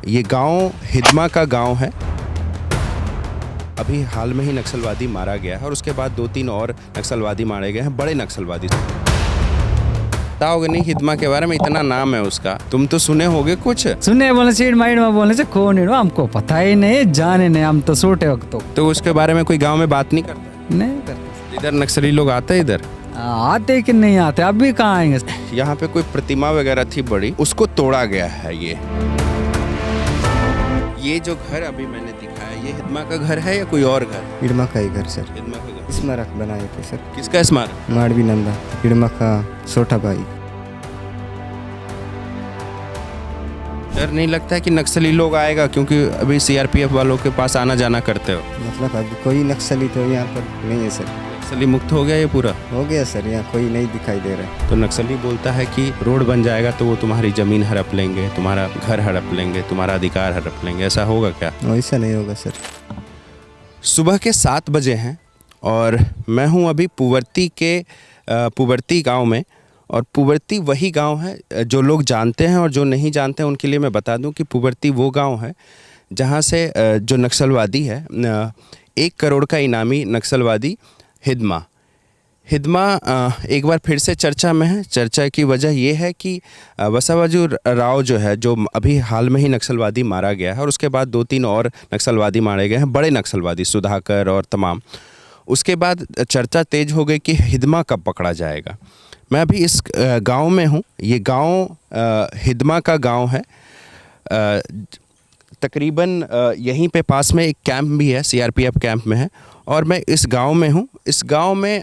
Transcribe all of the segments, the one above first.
ये गांव हिदमा का गांव है। अभी हाल में ही नक्सलवादी मारा गया है और उसके बाद 2-3 और नक्सलवादी मारे गए हैं, बड़े नक्सलवादी। बताओगे नहीं हिदमा के बारे में, इतना नाम है उसका, तुम तो सुने होगे कुछ। सुने बोलने से माइंड में बोलने से कौन है, हमको पता ही नहीं, जाने नहीं, हम तो छोटे वक्त तो उसके बारे में कोई गांव में बात नहीं करता? नहीं करते। इधर नक्सली लोग आते हैं इधर? आते कि नहीं आते, अब भी कहाँ आएंगे। यहाँ पे कोई प्रतिमा वगैरह थी बड़ी, उसको तोड़ा गया है। ये जो घर अभी मैंने दिखाया, ये हिदमा का घर है या कोई और घर? हिडमा का ही घर सर। हिदमा का घर। स्मारक बनाए थे सर। किसका स्मारक? माडवी नंदा, हिडमा का छोटा भाई। डर नहीं लगता है कि नक्सली लोग आएगा, क्योंकि अभी सीआरपीएफ वालों के पास आना जाना करते हो? मतलब अभी कोई नक्सली तो यहाँ पर नहीं है सर। नक्सली मुक्त हो गया ये पूरा? हो गया सर, यहाँ कोई नहीं दिखाई दे रहा है। तो नक्सली बोलता है कि रोड बन जाएगा तो वो तुम्हारी जमीन हड़प लेंगे, तुम्हारा घर हड़प लेंगे, तुम्हारा अधिकार हड़प लेंगे। ऐसा होगा क्या? वैसा नहीं होगा सर। सुबह के 7 बजे हैं और मैं हूँ अभी पुवर्ती गांव में। और पुवर्ती वही गांव है जो लोग जानते हैं, और जो नहीं जानते हैं उनके लिए मैं बता दूं कि पुवर्ती वो गांव है जहां से जो नक्सलवादी है, 1 करोड़ का इनामी नक्सलवादी हिदमा एक बार फिर से चर्चा में है। चर्चा की वजह ये है कि बसवाजू राव जो है, जो अभी हाल में ही नक्सलवादी मारा गया है और उसके बाद 2-3 और नक्सलवादी मारे गए हैं, बड़े नक्सलवादी, सुधाकर और तमाम। उसके बाद चर्चा तेज हो गई कि हिदमा कब पकड़ा जाएगा। मैं अभी इस गांव में हूँ। ये गांव हिदमा का गांव है। तकरीबन यहीं पे पास में एक कैंप भी है, सीआरपीएफ कैंप में है, और मैं इस गांव में हूँ। इस गांव में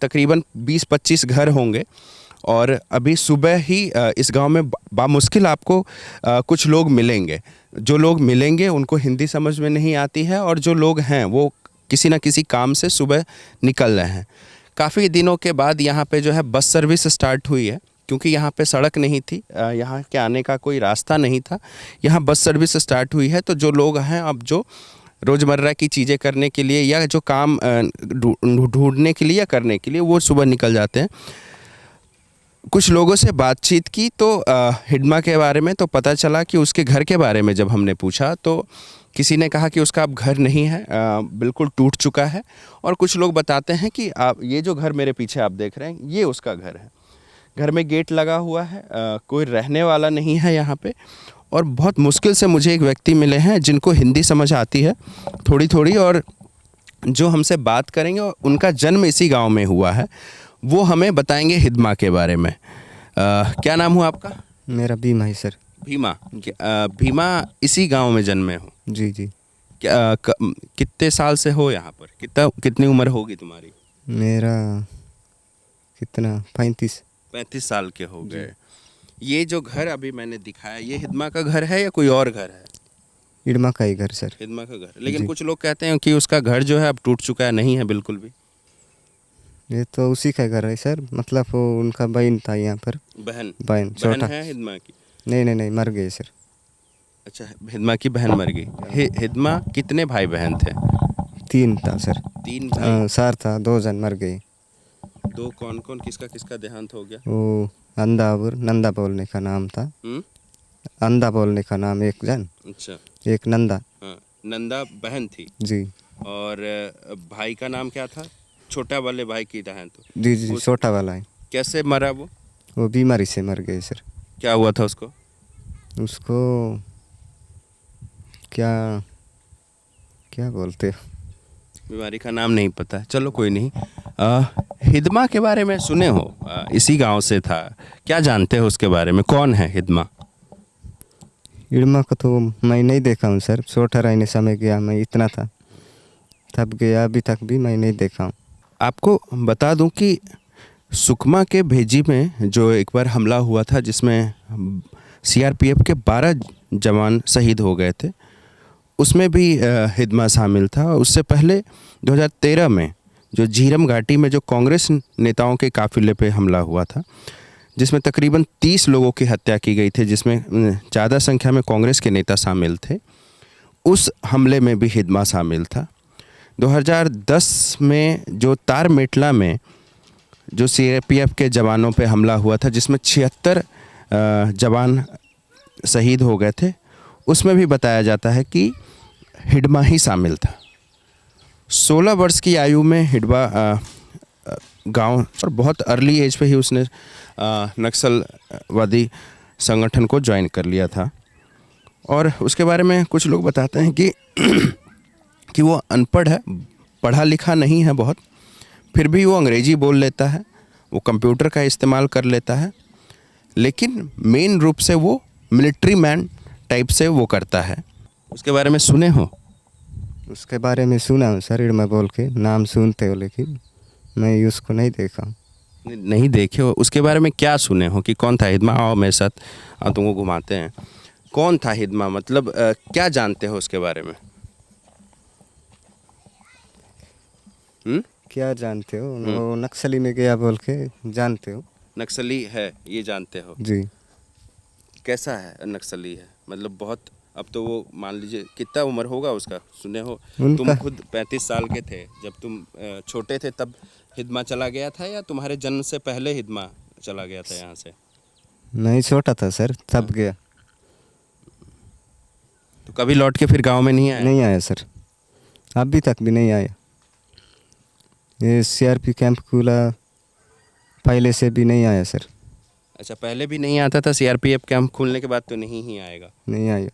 तकरीबन 20-25 घर होंगे और अभी सुबह ही इस गांव में बामुश्किल आपको कुछ लोग मिलेंगे। जो लोग मिलेंगे उनको हिंदी समझ में नहीं आती है, और जो लोग हैं वो किसी न किसी काम से सुबह निकल रहे हैं। काफ़ी दिनों के बाद यहाँ पे जो है बस सर्विस स्टार्ट हुई है, क्योंकि यहाँ पे सड़क नहीं थी, यहाँ के आने का कोई रास्ता नहीं था। यहाँ बस सर्विस स्टार्ट हुई है, तो जो लोग हैं अब जो रोज़मर्रा की चीज़ें करने के लिए या जो काम ढूंढने के लिए या करने के लिए, वो सुबह निकल जाते हैं। कुछ लोगों से बातचीत की तो हिडमा के बारे में तो पता चला कि उसके घर के बारे में जब हमने पूछा तो किसी ने कहा कि उसका अब घर नहीं है, बिल्कुल टूट चुका है। और कुछ लोग बताते हैं कि आप ये जो घर मेरे पीछे आप देख रहे हैं, ये उसका घर है। घर में गेट लगा हुआ है, कोई रहने वाला नहीं है यहाँ पे। और बहुत मुश्किल से मुझे एक व्यक्ति मिले हैं जिनको हिंदी समझ आती है थोड़ी थोड़ी, और जो हमसे बात करेंगे। और उनका जन्म इसी गाँव में हुआ है, वो हमें बताएंगे हिदमा के बारे में। क्या नाम हुआ आपका? मेरा भीमा है सर। भीमा। भीमा इसी गांव में जन्मे हो? जी जी। कितने साल से हो यहाँ पर? कितनी उम्र होगी तुम्हारी? मेरा कितना 35 साल के हो गए। ये जो घर अभी मैंने दिखाया, ये हिदमा का घर है या कोई और घर है? हिडमा का ही घर सर। हिदमा का घर। लेकिन कुछ लोग कहते हैं कि उसका घर जो है अब टूट चुका है, नहीं है बिल्कुल भी। ये तो उसी का घर है सर, मतलब वो उनका बहन था यहाँ पर। बहन छोटा है हिदमा की? नहीं मर गए सर। अच्छा, हिदमा की बहन मर गई। हिदमा कितने भाई बहन थे? 3 था सर। 3 भाई? सर था, 2 जन मर गए। 2 कौन कौन? किसका देहांत हो गया? वो नंदा बोलने का नाम था। अंधा बोलने का नाम एक जन। अच्छा। एक नंदा। हाँ, नंदा बहन थी जी। और भाई का नाम क्या था? छोटा वाले भाई की देहांत तो? जी छोटा वाला है। कैसे मरा वो? वो बीमारी से मर गए सर। क्या हुआ था उसको? उसको क्या बोलते हो? बीमारी का नाम नहीं पता। चलो कोई नहीं। हिदमा के बारे में सुने हो? इसी गांव से था। क्या जानते हो उसके बारे में? कौन है हिदमा? हिडमा को तो मैं नहीं देखा हूँ सर। छोटा रहने समय गया मैं, इतना था तब गया, अभी तक भी मैं नहीं देखा हूँ। आपको बता दूं कि सुकमा के भेजी में जो एक बार हमला हुआ था, जिसमें सीआरपीएफ के 12 जवान शहीद हो गए थे, उसमें भी हिदमा शामिल था। उससे पहले 2013 में जो झीरम घाटी में जो कांग्रेस नेताओं के काफिले पे हमला हुआ था, जिसमें तकरीबन 30 लोगों की हत्या की गई थी, जिसमें ज़्यादा संख्या में कांग्रेस के नेता शामिल थे, उस हमले में भी हिदमा शामिल था। 2010 में जो तारमेटला में जो सीआरपीएफ के जवानों पे हमला हुआ था, जिसमें 76 जवान शहीद हो गए थे, उसमें भी बताया जाता है कि हिडमा ही शामिल था। 16 वर्ष की आयु में हिडमा गांव और बहुत अर्ली एज पे ही उसने नक्सलवादी संगठन को ज्वाइन कर लिया था। और उसके बारे में कुछ लोग बताते हैं कि कि वो अनपढ़ है, पढ़ा लिखा नहीं है बहुत, फिर भी वो अंग्रेजी बोल लेता है, वो कंप्यूटर का इस्तेमाल कर लेता है, लेकिन मेन रूप से वो मिलिट्री मैन टाइप से वो करता है। उसके बारे में सुने हो? उसके बारे में सुना हूँ सर, इड़मा बोल के नाम सुनते हो, लेकिन मैं उसको नहीं देखा हूँ। नहीं देखे हो? उसके बारे में क्या सुने हो कि कौन था हिदमा? आओ मेरे साथ, तुमको घुमाते हैं। कौन था हिदमा, मतलब क्या जानते हो उसके बारे में? क्या जानते हो? वो नक्सली में गया बोल के जानते हो? नक्सली है ये जानते हो? जी। कैसा है नक्सली है? मतलब बहुत, अब तो वो मान लीजिए कितना उम्र होगा उसका, सुने हो? तुम उनका खुद 35 साल के थे जब तुम छोटे थे, तब हिदमा चला गया था या तुम्हारे जन्म से पहले हिदमा चला गया था यहाँ से? नहीं, छोटा था सर तब गया। तो कभी लौट के फिर गांव में नहीं आया? नहीं आया सर, अभी तक भी नहीं आया। ये सीआरपी कैंप खुला पहले से भी नहीं आया सर। अच्छा, पहले भी नहीं आता था? सीआरपीएफ कैंप खुलने के बाद तो नहीं ही आएगा? नहीं आया।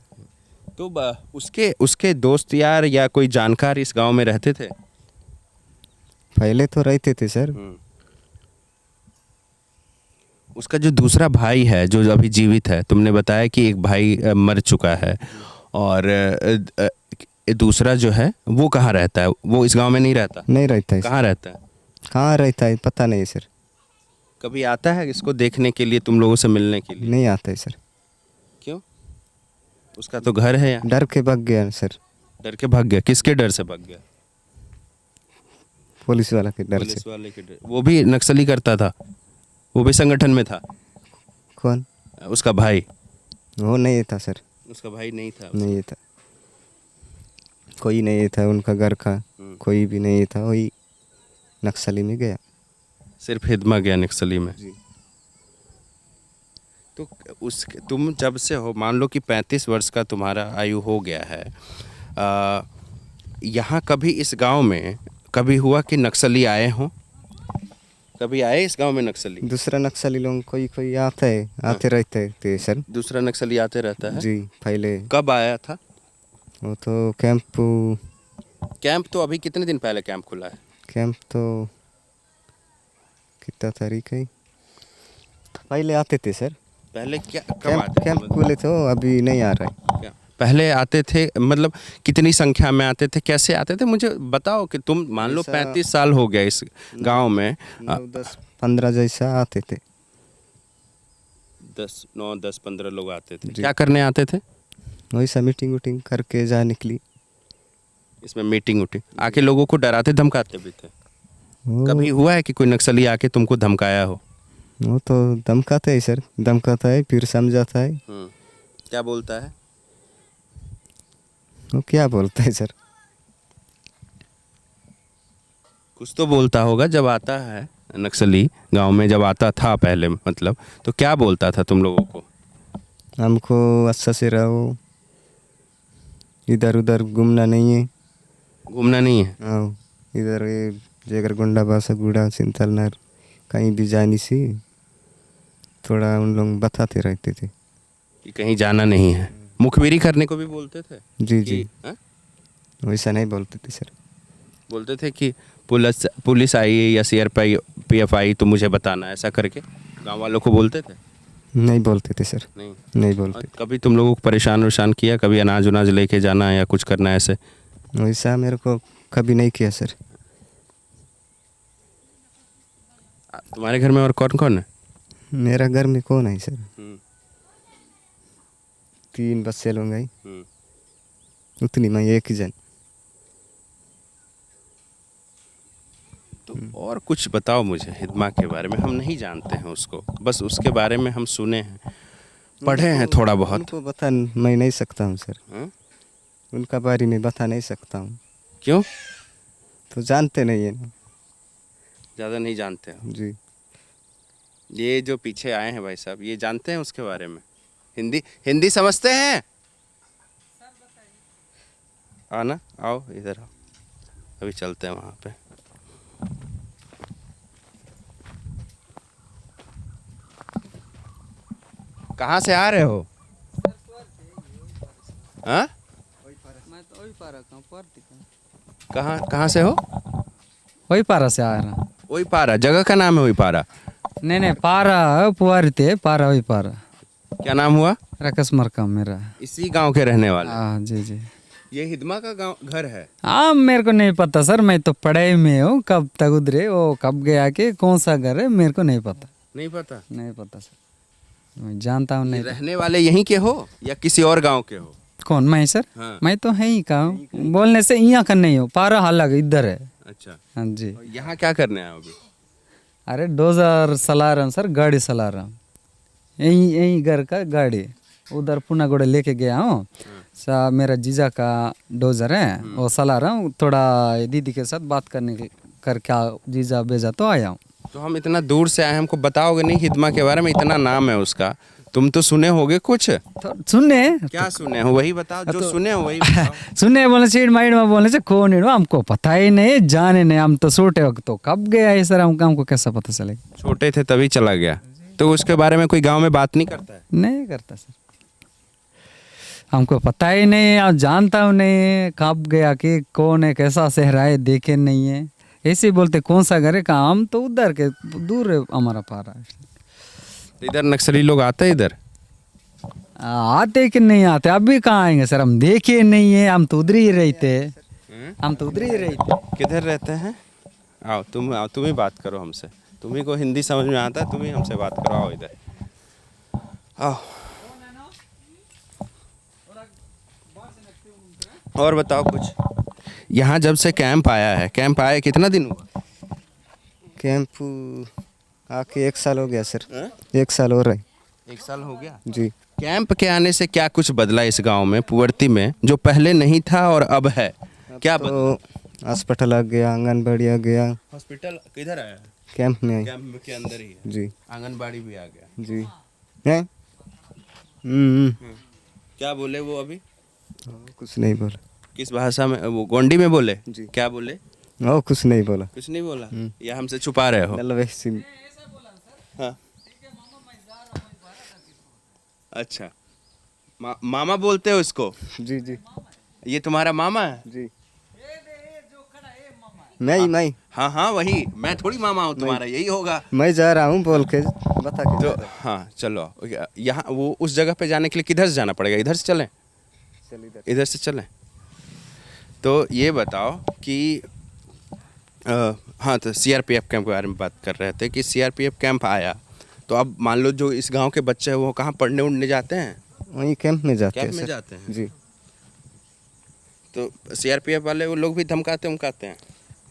तो उसके उसके दोस्त यार या कोई जानकार इस गांव में रहते थे? पहले तो रहते थे सर। उसका जो दूसरा भाई है जो अभी जीवित है, तुमने बताया कि एक भाई मर चुका है, और दूसरा जो है वो कहाँ रहता है? वो इस गांव में नहीं रहता? नहीं रहता है। कहाँ रहता है? कहाँ रहता है पता नहीं सर। कभी आता है इसको देखने के लिए, तुम लोगों से मिलने के लिए? नहीं आता है सर। क्यों? उसका तो घर है यहाँ। डर के भाग गया सर। डर के भाग गया? किसके डर से भाग गया? पुलिस वाला के डर से। पुलिस वाले के डर? वो भी नक्सली करता था? वो भी संगठन में था? कौन? उसका भाई? वो नहीं था सर। उसका भाई नहीं था? नहीं था, कोई नहीं था उनका घर का, कोई भी नहीं था। वही नक्सली में गया। सिर्फ हिदमा गया नक्सली में? जी। तो तुम जब से हो, मान लो कि 35 वर्ष का तुम्हारा आयु हो गया है, यहाँ कभी इस गांव में कभी हुआ कि नक्सली आए हों? कभी आए इस गांव में नक्सली? दूसरा नक्सली लोग कोई कोई आते रहते थे सर। दूसरा नक्सली आते रहता है? जी। पहले कब आया था? वो तो कैंप तो अभी कितने दिन पहले कैंप खुला है? कैंप तो कितना तारीख है, पहले आते थे सर। पहले क्या कब आते थे? कैंप खुले तो अभी नहीं आ रहा है। क्या पहले आते थे? मतलब कितनी संख्या में आते थे, कैसे आते थे, मुझे बताओ। कि तुम मान लो 35 साल हो गया इस गांव में, 9-10-15 जैसा आते थे। 9-10-15 लोग आते थे। क्या करने आते थे? वैसा मीटिंग उटिंग करके जा निकली। इसमें मीटिंग उटिंग आके लोगों को डराते धमकाते भी थे? कभी हुआ है कि कोई नक्सली आके तुमको धमकाया हो? वो तो धमकाता है सर, धमकाता है फिर समझाता है। क्या बोलता है? वो क्या बोलता है सर? कुछ तो बोलता होगा जब आता है नक्सली गांव में, जब आता था पहले, मतलब तो क्या बोलता था तुम लोगों को? हमको अच्छा से रहो, इधर उधर घूमना नहीं है। घूमना नहीं है? हाँ, इधर ये जेगर गुंडा बासा गुड़ा सिंतलनर कहीं भी जानी सी, थोड़ा उन लोग बताते रहते थे कि कहीं जाना नहीं है। मुखबिरी करने को भी बोलते थे? जी जी। हाँ? वैसा नहीं बोलते थे सर। बोलते थे कि पुलिस आई या सीआरपीएफ आई तो मुझे बताना, ऐसा करके गांव वालों को बोलते थे? नहीं बोलते थे सर। नहीं बोलते। और कभी तुम लोगों को परेशान किया? कभी अनाज उनाज लेके जाना या कुछ करना ऐसे? वैसा मेरे को कभी नहीं किया सर। तुम्हारे घर में और कौन कौन है? मेरा घर में कौन है सर? 3 बच्चे लोग हैं, उतनी मैं एक ही जन। तो और कुछ बताओ मुझे हिदमा के बारे में, हम नहीं जानते हैं उसको, बस उसके बारे में हम सुने हैं, पढ़े हैं थोड़ा बहुत। उनको बता मैं नहीं सकता हूँ सर। उनका बारे में बता नहीं सकता हूँ। क्यों? तो जानते नहीं है ना। ज़्यादा नहीं जानते हो? जी। ये जो पीछे आए हैं भाई साहब, ये जानते हैं उसके बारे में? हिंदी समझते हैं? आना, आओ इधर आओ, अभी चलते हैं वहाँ पे। कहाँ से आ रहे हो? हाँ, मैं तो वही पारा कहाँ कहाँ से हो? वही पारा से आ रहा। वही पारा, जगह का नाम है वही पारा। नहीं पारा पुआरी थे, पारा वही पारा। क्या नाम हुआ? राकेश मरका मेरा। इसी गांव के रहने वाले? हाँ जी जी। ये हिदमा का गांव घर है? हाँ मेरे को नहीं पता सर, मैं तो पढ़ाई में हूँ, कब तक उधरे वो कब गया कि कौन सा घर है मेरे को नहीं पता। नहीं पता? नहीं पता सर, मैं जानता हूँ नहीं। रहने वाले यहीं के हो या किसी और गांव के हो? कौन? मैं सर? हाँ। मैं तो है ही का हूँ, बोलने से यहाँ का नहीं हो, पारा अलग इधर है। अच्छा, हाँ जी। और यहाँ क्या करने आए हो अभी? अरे डोजर चला रहा हूँ सर, गाड़ी चला रहा हूँ, यही यही घर का गाड़ी उधर पुनागोड़ा लेके गया हूँ। सा मेरा जीजा का डोजर है, वो चला रहा हूँ, थोड़ा दीदी के साथ बात करने के करके जीजा भेजा तो आया हूँ। तो हम इतना दूर से आए, हमको बताओगे नहीं हिदमा के बारे में? इतना नाम है उसका, तुम तो सुने होगे कुछ? तो सुनने क्या सुने हो वही बताओ, जो सुने हो वही बताओ। सुनने बोलने से माइंड में बोलने से कौन है, हमको पता ही नहीं, जाने नहीं, हम तो छोटे वक्त तो कब गया है सर, हमको कैसा पता चलेगा? छोटे थे तभी चला गया, तो उसके बारे में कोई गांव में बात नहीं करता है? नहीं करता सर, हमको पता ही नहीं, आप जानता हूँ नहीं कब गया कि कौन है, कैसा सहरा है, देखे नहीं है, ऐसे ही बोलते कौन सा घर है, काम तो उधर के दूर है हमारा पारा। तो इधर नक्सली लोग आते हैं इधर? आते कि नहीं आते, अभी कहाँ आएंगे सर, हम देखे नहीं है, हम तो उधर ही रहते, हम तो उधर ही रहते। किधर रहते हैं? आओ तुम ही बात करो हमसे, तुम्ही को हिंदी समझ में आता है, तुम ही हमसे बात करो, आओ इधर आओ। और बताओ कुछ, यहाँ जब से कैंप आया है, कैंप आया कितना दिन हुआ? कैंप आके 1 साल हो गया सर। हाँ? 1 साल हो रहा है। 1 साल हो गया जी। कैंप के आने से क्या कुछ बदला इस गांव में, पुवर्ती में, जो पहले नहीं था और अब है? क्या तो अस्पताल आ गया, आंगनबाड़ी आ गया। हॉस्पिटल किधर आया? कैंप में आई। कैंप के अंदर ही है। जी आंगनबाड़ी भी आ गया। जी हैं। क्या बोले वो अभी? कुछ नहीं बोला। किस भाषा में? वो गोंडी में बोले? जी। क्या बोले? कुछ नहीं बोला। कुछ नहीं बोला? या हमसे छुपा रहे हो? हाँ। अच्छा, मामा बोलते हो इसको? जी जी ये तुम्हारा मामा है? जी। मैं हाँ हाँ वही, मैं थोड़ी मामा हूँ तुम्हारा, यही होगा। मैं जा रहा हूँ, बोल के बता के तो जा रहा हाँ चलो, यहाँ वो उस जगह पे जाने के लिए किधर से जाना पड़ेगा? इधर से चलें? हूँ। चल इधर। इधर से चलें। तो ये बताओ कि हाँ, तो सीआरपीएफ कैंप के बारे में बात कर रहे थे कि सीआरपीएफ कैंप आया, तो अब मान लो जो इस गांव के बच्चे हैं वो कहाँ पढ़ने उड़ने जाते हैं? वहीं कैंप में जाते हैं कैंप में सर। जाते हैं? जी। तो सीआरपीएफ वाले वो लोग भी धमकाते हैं?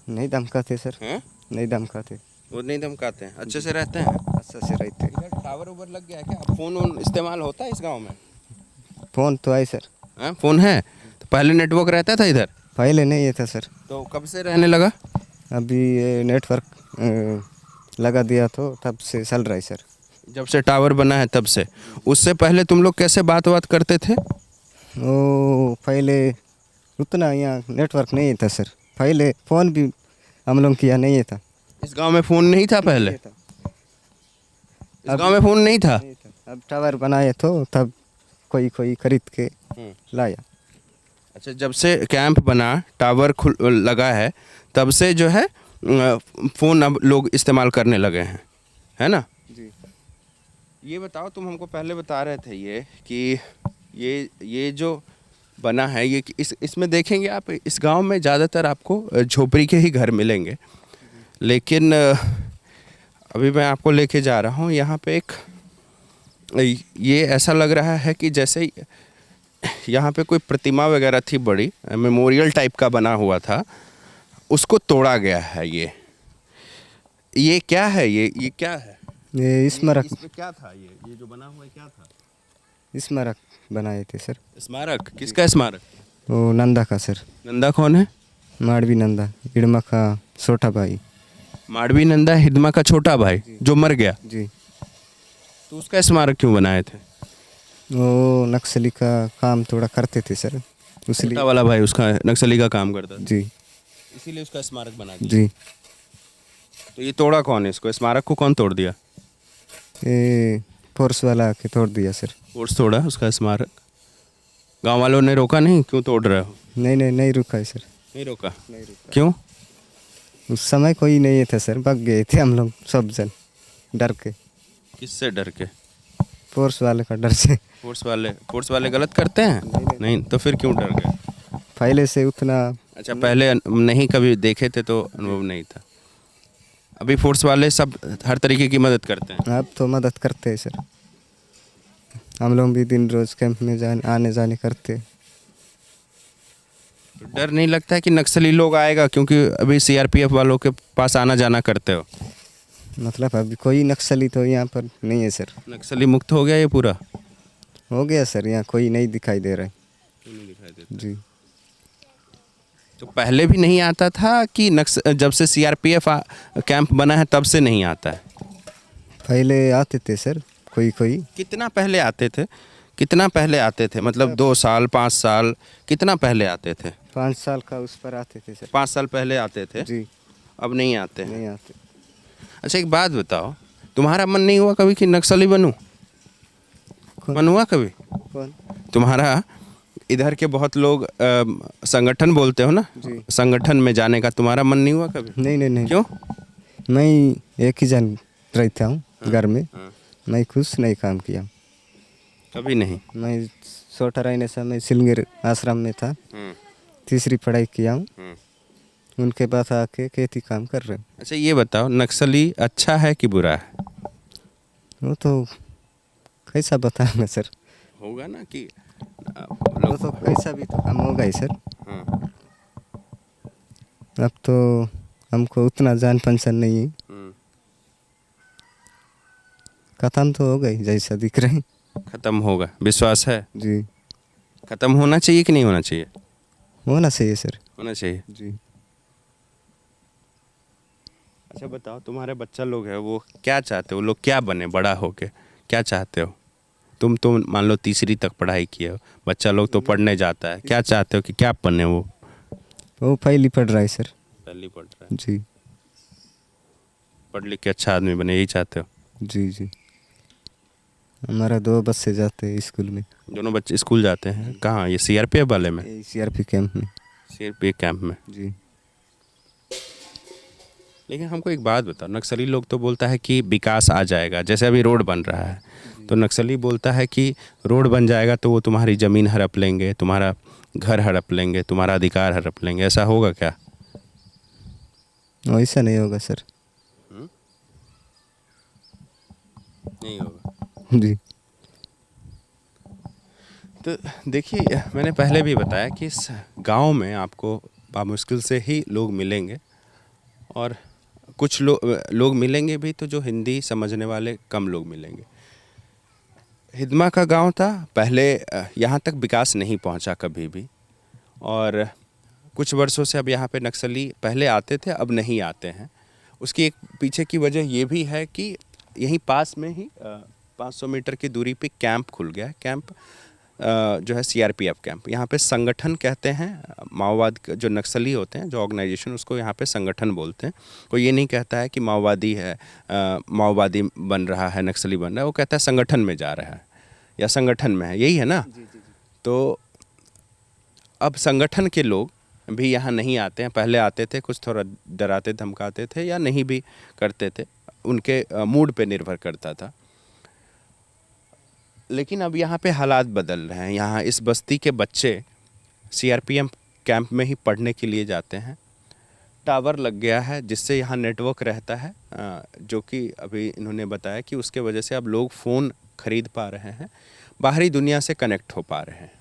नहीं धमकाते सर। हैं? नहीं धमकाते। वो नहीं धमकाते हैं, अच्छे से रहते हैं? अच्छा से रहते। इधर टावर उवर लग गया है क्या? फोन वोन इस्तेमाल होता है इस गांव में? फोन तो आई सर। हाँ फोन है, तो पहले नेटवर्क रहता था इधर? पहले नहीं ये था सर। तो कब से रहने लगा? अभी ये नेटवर्क लगा दिया तो तब से चल रहा है सर। जब से टावर बना है तब से? उससे पहले तुम लोग कैसे बात करते थे? वो पहले उतना यहाँ नेटवर्क नहीं था सर। पहले फ़ोन भी हम लोग किया नहीं था। इस गांव में फोन नहीं था पहले? इस गांव में फोन नहीं था? नहीं था। अब टावर बनाए तो तब कोई खरीद के लाया। अच्छा, जब से कैंप बना, टावर लगा है, तब से जो है फ़ोन अब लोग इस्तेमाल करने लगे हैं, है ना? जी। ये बताओ, तुम हमको पहले बता रहे थे ये कि ये जो बना है, ये इसमें देखेंगे आप, इस गांव में ज़्यादातर आपको झोपड़ी के ही घर मिलेंगे, लेकिन अभी मैं आपको लेके जा रहा हूँ यहाँ पे एक, ये ऐसा लग रहा है कि जैसे यहाँ पे कोई प्रतिमा वगैरह थी, बड़ी मेमोरियल टाइप का बना हुआ था, उसको तोड़ा गया है। ये क्या है? ये क्या है? ये स्मारक। इसमें क्या था? ये जो बना हुआ है क्या था? स्मारक बनाए थे सर। स्मारक? किसका स्मारक? वो नंदा का सर। नंदा कौन है? माड़वी नंदा, हिडमा का छोटा भाई। माड़वी नंदा हिदमा का छोटा भाई जो मर गया? जी। तो उसका स्मारक क्यों बनाए थे? वो नक्सली का काम थोड़ा करते थे सर, उसलिए छोटा वाला भाई उसका नक्सली का काम करता था, जी इसीलिए उसका स्मारक बना दिया। जी। तो ये तोड़ा कौन है इसको, स्मारक को कौन तोड़ दिया? ये फोर्स वाला आके तोड़ दिया सर। फोर्स तोड़ा उसका स्मारक? गांव वालों ने रोका नहीं, क्यों तोड़ रहे हो? नहीं नहीं नहीं रुका है सर। नहीं रोका? नहीं रुका। क्यों? उस समय कोई नहीं था सर, भाग गए थे हम लोग सब जन डर के, किससे डर के? फोर्स वाले का डर से। फोर्स वाले गलत करते हैं? नहीं तो फिर क्यों डर गए? पहले से उतना अच्छा, पहले नहीं कभी देखे थे तो अनुभव नहीं था। अभी फोर्स वाले सब हर तरीके की मदद करते हैं। अब तो मदद करते हैं सर। हम लोग भी दिन रोज कैंप में जाने आने जाने करते। तो डर नहीं लगता है कि नक्सली लोग आएगा, क्योंकि अभी सीआरपीएफ वालों के पास आना जाना करते हो? मतलब अभी कोई नक्सली तो यहाँ पर नहीं है सर। नक्सली मुक्त हो गया ये पूरा? हो गया सर, यहाँ कोई नहीं दिखाई दे रहा है। नहीं दिखाई देता। जी तो पहले भी नहीं आता था कि जब से सीआरपीएफ कैंप बना है तब से नहीं आता है? पहले आते थे सर कोई कोई। कितना पहले आते थे? कितना पहले आते थे, मतलब 2 साल 5 साल, कितना पहले आते थे? 5 साल का उस पर आते थे सर। 5 साल पहले आते थे, जी अब नहीं आते हैं? नहीं आते। अच्छा एक बात बताओ, तुम्हारा मन नहीं हुआ कभी कि नक्सली बनूं? कौन? मन हुआ कभी कौन? तुम्हारा? इधर के बहुत लोग संगठन बोलते हो ना, जी। संगठन में जाने का तुम्हारा मन नहीं हुआ कभी? नहीं नहीं नहीं। क्यों? मैं एक ही जन रहता हूँ घर में। हाँ। मैं कुछ नहीं काम किया। कभी नहीं? मैं छोटा रहने से मैं सिलगिर आश्रम में था, तीसरी पढ़ाई किया हूँ। उनके बाद आके खेती काम कर रहे हूँ। अच्छा ये बताओ, नक्सली अच्छा है कि बुरा है? वो तो कैसा बताना सर। होगा ना कि वो तो कैसा भी तो काम होगा ही सर। हाँ। अब तो हमको उतना जान पहचान नहीं है। खत्म तो हो गई जैसा दिख रहे हैं। खत्म होगा, विश्वास है? जी खत्म होना चाहिए कि नहीं होना चाहिए? होना चाहिए सर। होना चाहिए। जी अच्छा बताओ, तुम्हारे बच्चा लोग है वो क्या चाहते हो, वो लोग क्या बने बड़ा होके, क्या चाहते हो? तुम तो मान लो तीसरी तक पढ़ाई किए हो, बच्चा लोग तो पढ़ने जाता है, क्या चाहते हो कि क्या बने वो? वो पहली पढ़ रहा है सर। पहली पढ़ रहा है, जी पढ़ लिख के अच्छा आदमी बने, यही चाहते हो? जी जी। हमारा 2 बच्चे जाते हैं स्कूल में। दोनों बच्चे स्कूल जाते हैं? कहाँ, ये सीआरपीएफ वाले में? सीआरपी कैंप में। सीआरपीएफ कैंप में। जी लेकिन हमको एक बात बताओ, नक्सली लोग तो बोलता है कि विकास आ जाएगा, जैसे अभी रोड बन रहा है, तो नक्सली बोलता है कि रोड बन जाएगा तो वो तुम्हारी ज़मीन हड़प लेंगे, तुम्हारा घर हड़प लेंगे, तुम्हारा अधिकार हड़प लेंगे, ऐसा होगा क्या? वैसा नहीं होगा सर। नहीं होगा। जी तो देखिए, मैंने पहले भी बताया कि इस गांव में आपको बामुश्किल से ही लोग मिलेंगे, और कुछ लोग मिलेंगे भी तो जो हिंदी समझने वाले कम लोग मिलेंगे। हिदमा का गांव था पहले, यहाँ तक विकास नहीं पहुँचा कभी भी, और कुछ वर्षों से अब यहाँ पे नक्सली पहले आते थे, अब नहीं आते हैं। उसकी एक पीछे की वजह ये भी है कि यहीं पास में ही 500 मीटर की दूरी पे कैंप खुल गया है। कैंप जो है सीआरपीएफ कैंप, यहाँ पे संगठन कहते हैं। माओवाद जो नक्सली होते हैं, जो ऑर्गेनाइजेशन, उसको यहाँ पे संगठन बोलते हैं। कोई ये नहीं कहता है कि माओवादी है, माओवादी बन रहा है, नक्सली बन रहा है, वो कहता है संगठन में जा रहा है या संगठन में है, यही है ना? तो अब संगठन के लोग भी यहाँ नहीं आते हैं, पहले आते थे, कुछ थोड़ा डराते धमकाते थे या नहीं भी करते थे, उनके मूड पे निर्भर करता था। लेकिन अब यहाँ पे हालात बदल रहे हैं। यहाँ इस बस्ती के बच्चे सीआरपीएफ कैंप में ही पढ़ने के लिए जाते हैं। टावर लग गया है जिससे यहाँ नेटवर्क रहता है, जो कि अभी इन्होंने बताया कि उसके वजह से अब लोग फ़ोन खरीद पा रहे हैं, बाहरी दुनिया से कनेक्ट हो पा रहे हैं।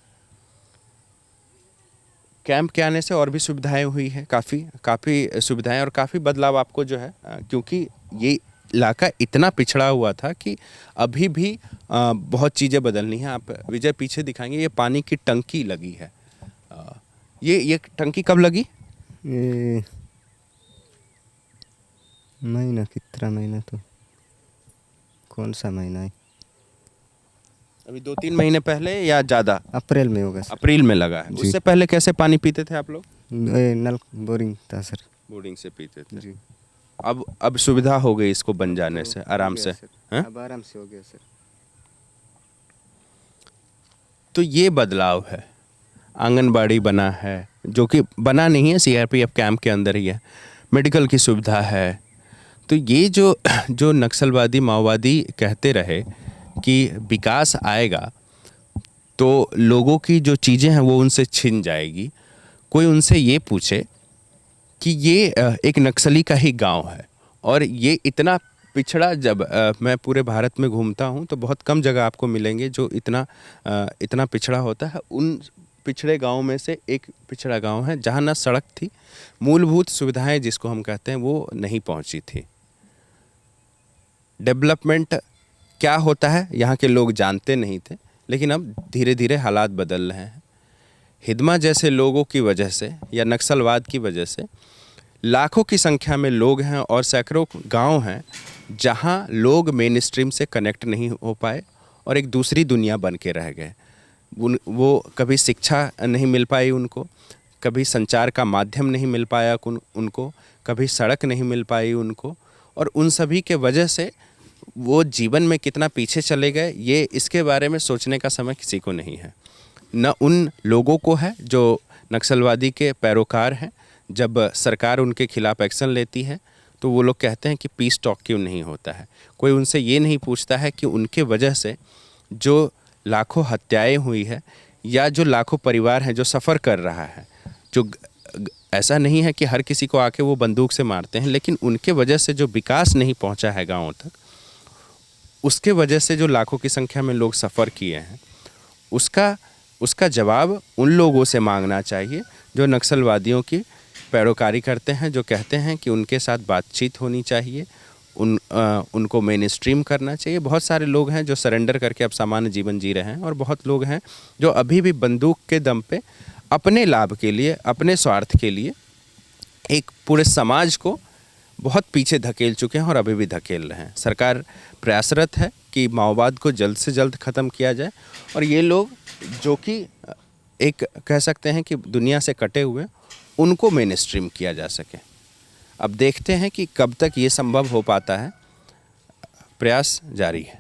कैंप के आने से और भी सुविधाएं हुई हैं, काफ़ी सुविधाएं और काफ़ी बदलाव आपको जो है, क्योंकि ये इलाका इतना पिछड़ा हुआ था कि अभी भी बहुत चीज़ें बदलनी हैं। आप विजय पीछे दिखाएंगे, ये पानी की टंकी लगी है। ये टंकी कब लगी? ये महीना कितना महीना तो कौन सा महीना है? अभी 2-3 महीने पहले या ज़्यादा? अप्रैल में होगा सर। अप्रैल में लगा है। जी। उससे पहले कैसे पानी पीते थे आप लोग? ये नल बोरिंग था सर। बोर्डिंग से पीते थे। जी। अब सुविधा हो गई इसको बन जाने से आराम हो से, गया सर। हैं? अब आराम से हो गया सर। तो ये बदलाव है। आंगनबाड़ी बना है, जो कि बना नहीं है, सीआरपीएफ कैंप के अंदर ही है। मेडिकल की सुविधा है। तो ये जो जो नक्सलवादी माओवादी कहते रहे कि विकास आएगा तो लोगों की जो चीज़ें हैं वो उनसे छिन जाएगी। कोई उनसे ये पूछे कि ये एक नक्सली का ही गांव है और ये इतना पिछड़ा, जब मैं पूरे भारत में घूमता हूं तो बहुत कम जगह आपको मिलेंगे जो इतना पिछड़ा होता है। उन पिछड़े गांव में से एक पिछड़ा गांव है जहां ना सड़क थी, मूलभूत सुविधाएं जिसको हम कहते हैं वो नहीं पहुंची थी। डेवलपमेंट क्या होता है यहाँ के लोग जानते नहीं थे, लेकिन अब धीरे धीरे हालात बदल रहे हैं। हिदमा जैसे लोगों की वजह से या नक्सलवाद की वजह से लाखों की संख्या में लोग हैं और सैकड़ों गांव हैं जहां लोग मेन स्ट्रीम से कनेक्ट नहीं हो पाए और एक दूसरी दुनिया बन के रह गए। वो कभी शिक्षा नहीं मिल पाई उनको, कभी संचार का माध्यम नहीं मिल पाया उनको, कभी सड़क नहीं मिल पाई उनको, और उन सभी के वजह से वो जीवन में कितना पीछे चले गए ये इसके बारे में सोचने का समय किसी को नहीं है। न उन लोगों को है जो नक्सलवादी के पैरोकार हैं। जब सरकार उनके खिलाफ एक्शन लेती है तो वो लोग कहते हैं कि पीस टॉक क्यों नहीं होता है। कोई उनसे ये नहीं पूछता है कि उनके वजह से जो लाखों हत्याएं हुई है या जो लाखों परिवार हैं जो सफ़र कर रहा है, जो ऐसा नहीं है कि हर किसी को आके वो बंदूक से मारते हैं, लेकिन उनके वजह से जो विकास नहीं पहुंचा है गाँवों तक, उसके वजह से जो लाखों की संख्या में लोग सफ़र किए हैं, उसका जवाब उन लोगों से मांगना चाहिए जो नक्सलवादियों की पैरोकारी करते हैं, जो कहते हैं कि उनके साथ बातचीत होनी चाहिए, उनको मेन स्ट्रीम करना चाहिए। बहुत सारे लोग हैं जो सरेंडर करके अब सामान्य जीवन जी रहे हैं और बहुत लोग हैं जो अभी भी बंदूक के दम पे अपने लाभ के लिए, अपने स्वार्थ के लिए एक पूरे समाज को बहुत पीछे धकेल चुके हैं और अभी भी धकेल रहे हैं। सरकार प्रयासरत है कि माओवाद को जल्द से जल्द ख़त्म किया जाए और ये लोग जो कि एक कह सकते हैं कि दुनिया से कटे हुए, उनको मेन स्ट्रीम किया जा सके। अब देखते हैं कि कब तक ये संभव हो पाता है। प्रयास जारी है।